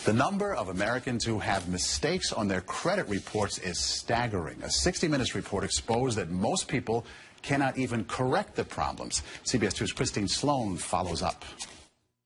The number of Americans who have mistakes on their credit reports is staggering. A 60 Minutes report exposed that most people cannot even correct the problems. CBS 2's Christine Sloan follows up.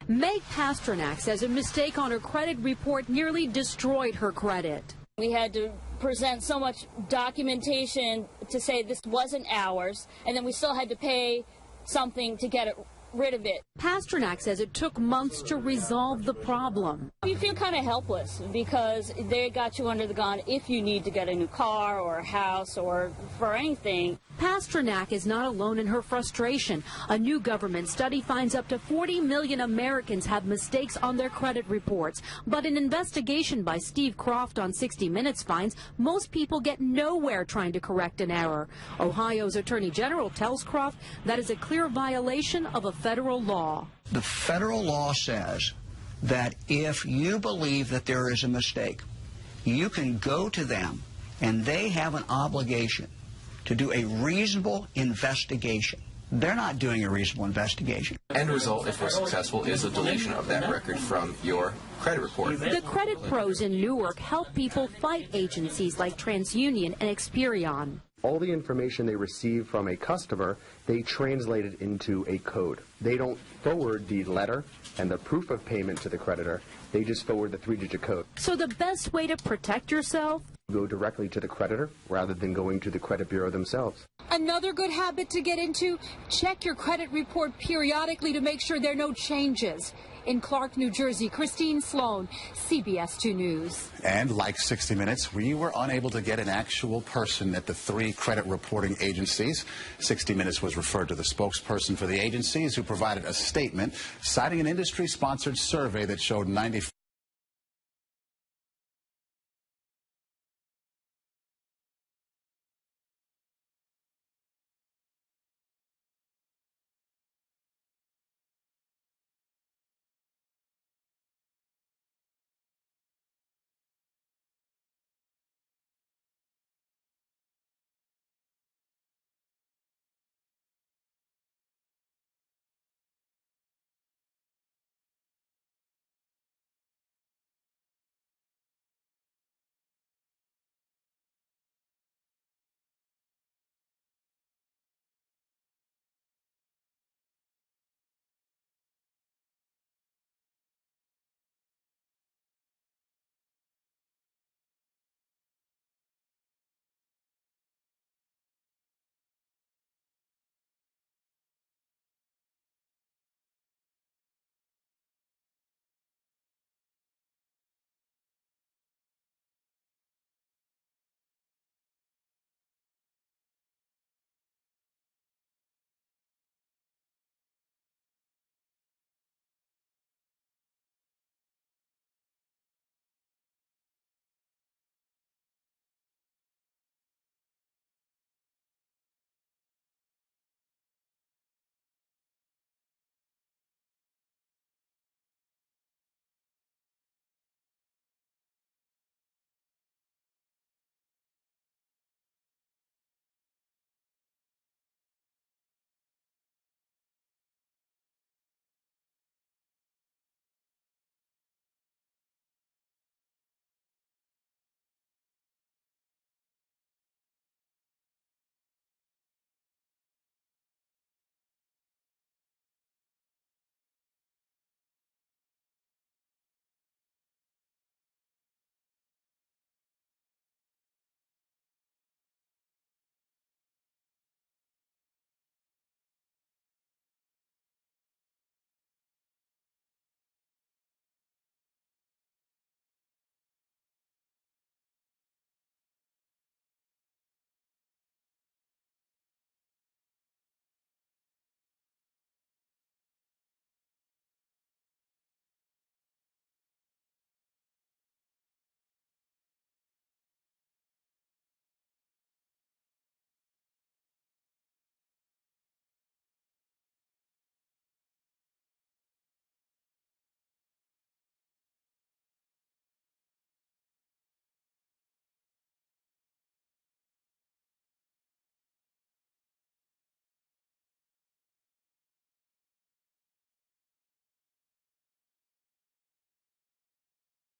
Meg Pasternak says a mistake on her credit report nearly destroyed her credit. We had to present so much documentation to say this wasn't ours, and then we still had to pay something to get rid of it. Pasternak says it took months to resolve the problem. You feel kind of helpless because they got you under the gun if you need to get a new car or a house or for anything. Pasternak is not alone in her frustration. A new government study finds up to 40 million Americans have mistakes on their credit reports. But an investigation by Steve Croft on 60 Minutes finds most people get nowhere trying to correct an error. Ohio's Attorney General tells Croft that is a clear violation of a federal law. The federal law says that if you believe that there is a mistake, you can go to them and they have an obligation to do a reasonable investigation. They're not doing a reasonable investigation. End result, if we're successful, is a deletion of that record from your credit report. The credit pros in Newark help people fight agencies like TransUnion and Experian. All the information they receive from a customer, they translate it into a code. They don't forward the letter and the proof of payment to the creditor. They just forward the 3-digit code. So the best way to protect yourself? Go directly to the creditor rather than going to the credit bureau themselves. Another good habit to get into, check your credit report periodically to make sure there are no changes. In Clark, New Jersey, Christine Sloan, CBS 2 News. And like 60 Minutes, we were unable to get an actual person at the 3 credit reporting agencies. 60 Minutes was referred to the spokesperson for the agencies, who provided a statement citing an industry-sponsored survey that showed 95